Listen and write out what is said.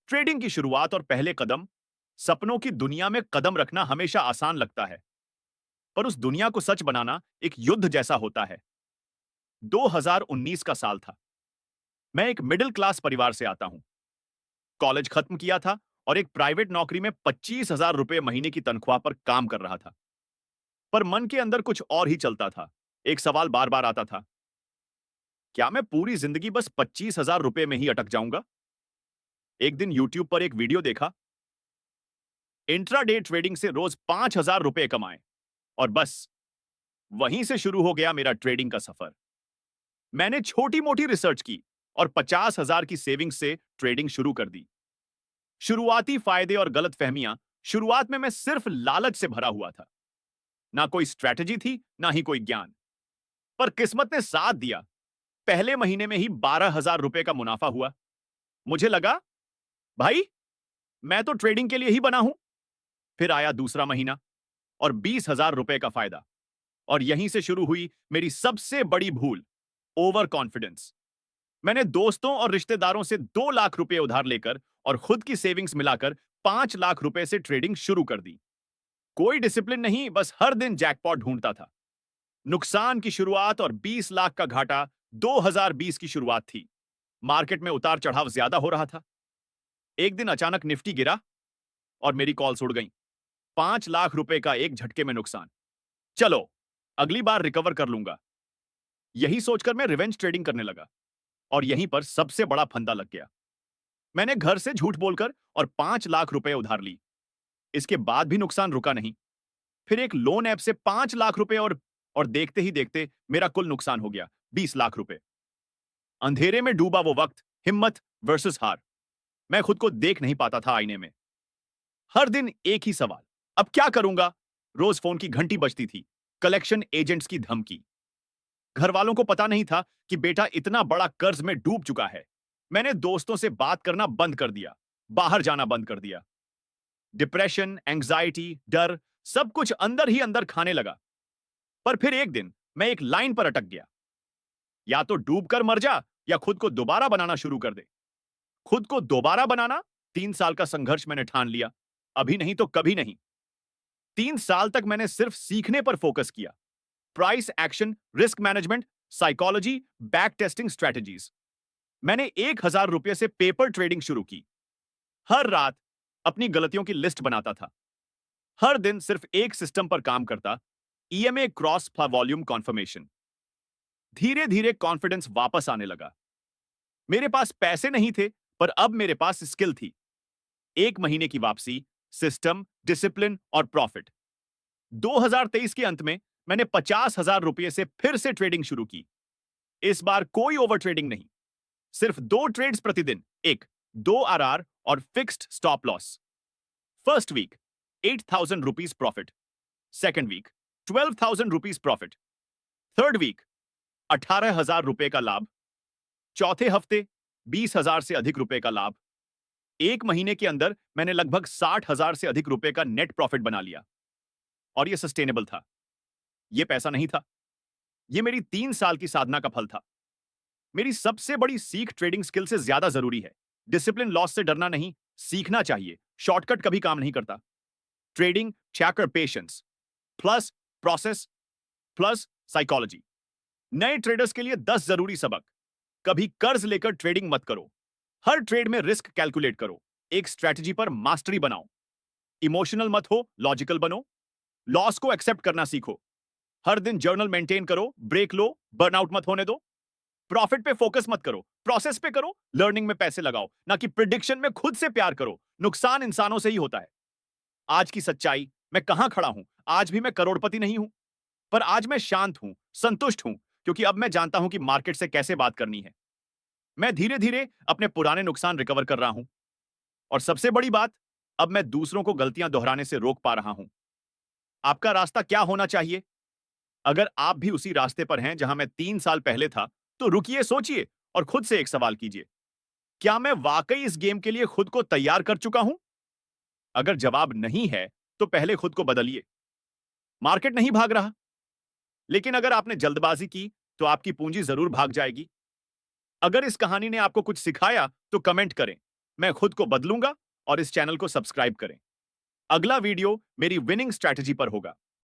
Trading की शुरुआत और पहले कदम, सपनों की दुनिया में कदम रखना हमेशा आसान लगता है, पर उस दुनिया को सच बनाना एक युद्ध जैसा होता है। 2019 का साल था। मैं एक मिडिल क्लास परिवार से आता हूं। कॉलेज खत्म किया था और एक प्राइवेट नौकरी में 25,000 रुपए महीने की तनख्वाह पर काम कर रहा था। पर मन के अंदर कुछ और ही चलता था। एक सवाल बार बार आता था, क्या मैं पूरी जिंदगी बस 25,000 रुपए में ही अटक जाऊंगा? एक दिन यूट्यूब पर एक वीडियो देखा, इंट्राडे ट्रेडिंग से रोज 5,000 रुपए कमाएं, और बस वहीं से शुरू हो गया मेरा ट्रेडिंग का सफर। मैंने छोटी मोटी रिसर्च की और 50,000 की सेविंग से ट्रेडिंग शुरू कर दी। शुरुआती फायदे और गलतफहमियां, शुरुआत में मैं सिर्फ लालच से भरा हुआ था। ना कोई स्ट्रैटेजी थी, ना ही कोई ज्ञान। पर किस्मत ने साथ दिया। पहले महीने में ही 12,000 रुपए का मुनाफा हुआ। मुझे लगा, भाई, मैं तो ट्रेडिंग के लिए ही बना हूं। फिर आया दूसरा महीना और 20,000 रुपए का फायदा। और यहीं से शुरू हुई मेरी सबसे बड़ी भूल, ओवर कॉन्फिडेंस। मैंने दोस्तों और रिश्तेदारों से 2 लाख रुपए उधार लेकर और खुद की सेविंग्स मिलाकर 5 लाख रुपए से ट्रेडिंग शुरू कर दी। कोई डिसिप्लिन नहीं, बस हर दिन जैकपॉट ढूंढता था। नुकसान की शुरुआत और 20 लाख का घाटा 2020 की शुरुआत थी। मार्केट में उतार चढ़ाव ज्यादा हो रहा था। एक दिन अचानक निफ्टी गिरा और मेरी कॉल्स उड़ गईं। 5 लाख रुपए का एक झटके में नुकसान। चलो, अगली बार रिकवर कर लूंगा। यही सोचकर मैं रिवेंज ट्रेडिंग करने लगा और यहीं पर सबसे बड़ा फंदा लग गया। मैंने घर से झूठ बोलकर और 5 लाख रुपए उधार ली। इसके बाद भी नुकसान रुका नहीं। फिर एक लोन ऐप से 5 लाख रुपए और देखते ही देखते मेरा कुल नुकसान हो गया 20 लाख रुपए। अंधेरे में डूबा वो वक्त, हिम्मत वर्सेस हार। मैं खुद को देख नहीं पाता था आईने में। हर दिन एक ही सवाल, अब क्या करूंगा? रोज फोन की घंटी बजती थी, कलेक्शन एजेंट्स की धमकी। घर वालों को पता नहीं था कि बेटा इतना बड़ा कर्ज में डूब चुका है। मैंने दोस्तों से बात करना बंद कर दिया, बाहर जाना बंद कर दिया। डिप्रेशन, एंग्जाइटी, डर, सब कुछ अंदर ही अंदर खाने लगा। पर फिर एक दिन मैं एक लाइन पर अटक गया, या तो डूब कर मर जा या खुद को दोबारा बनाना शुरू कर दे। खुद को दोबारा बनाना, 3 साल का संघर्ष मैंने ठान लिया। अभी नहीं तो कभी नहीं। 3 साल तक मैंने सिर्फ सीखने पर फोकस किया। Price action, risk management, psychology, back testing strategies. मैंने 1,000 रुपये से पेपर ट्रेडिंग शुरू की। हर रात अपनी गलतियों की लिस्ट बनाता था। हर दिन सिर्फ एक सिस्टम पर काम करता, ईएमए क्रॉस वॉल्यूम कॉन्फर्मेशन। धीरे धीरे कॉन्फिडेंस वापस आने लगा। मेरे पास पैसे नहीं थे, पर अब मेरे पास स्किल थी। 1 महीने की वापसी, सिस्टम, डिसिप्लिन और प्रॉफिट। 2023 के अंत में मैंने 50,000 रुपये से फिर से ट्रेडिंग शुरू की। इस बार कोई ओवर ट्रेडिंग नहीं, सिर्फ 2 ट्रेड्स प्रतिदिन, एक 2 RR और fixed stop loss. First week 8,000 rupees profit, second week 12,000 rupees profit, third week 18,000 रुपए का लाभ, चौथे हफ्ते 20,000 से अधिक रुपए का लाभ। 1 महीने के अंदर मैंने लगभग 60,000 से अधिक रुपए का नेट प्रॉफिट बना लिया। और यह सस्टेनेबल था। यह पैसा नहीं था, यह मेरी 3 साल की साधना का फल था। मेरी सबसे बड़ी सीख ट्रेडिंग स्किल से ज्यादा जरूरी है। डिसिप्लिन लॉस से डरना नहीं, सीखना चाहिए। शॉर्टकट कभी काम नहीं करता। Trading checker patience plus process plus psychology. नए ट्रेडर्स के लिए 10 जरूरी सबक। कभी कर्ज लेकर ट्रेडिंग मत करो। हर ट्रेड में रिस्क कैलकुलेट करो। एक स्ट्रेटजी पर मास्टरी बनाओ। इमोशनल मत हो, लॉजिकल बनो। लॉस को एक्सेप्ट करना सीखो। हर दिन जर्नल मेंटेन करो, ब्रेक लो, बर्नआउट मत होने दो। प्रॉफिट पे फोकस मत करो, प्रोसेस पे करो। लर्निंग में पैसे लगाओ, ना कि प्रिडिक्शन में। खुद से प्यार करो। नुकसान इंसानों से ही होता है। आज की सच्चाई, मैं कहां खड़ा हूं, आज भी मैं करोड़पति नहीं हूं, पर आज मैं शांत हूं, संतुष्ट हूं, क्योंकि अब मैं जानता हूं कि मार्केट से कैसे बात करनी है। मैं धीरे धीरे अपने पुराने नुकसान रिकवर कर रहा हूं। और सबसे बड़ी बात, अब मैं दूसरों को गलतियां दोहराने से रोक पा रहा हूं। आपका रास्ता क्या होना चाहिए? अगर आप भी उसी रास्ते पर हैं जहां मैं 3 साल पहले था, तो रुकिए, सोचिए और खुद से एक सवाल कीजिए, क्या मैं वाकई इस गेम के लिए खुद को तैयार कर चुका हूं? अगर जवाब नहीं है, तो पहले खुद को बदलिए। मार्केट नहीं भाग रहा, लेकिन अगर आपने जल्दबाजी की, तो आपकी पूंजी जरूर भाग जाएगी। अगर इस कहानी ने आपको कुछ सिखाया, तो कमेंट करें। मैं खुद को बदलूंगा और इस चैनल को सब्सक्राइब करें। अगला वीडियो मेरी विनिंग स्ट्रैटेजी पर होगा।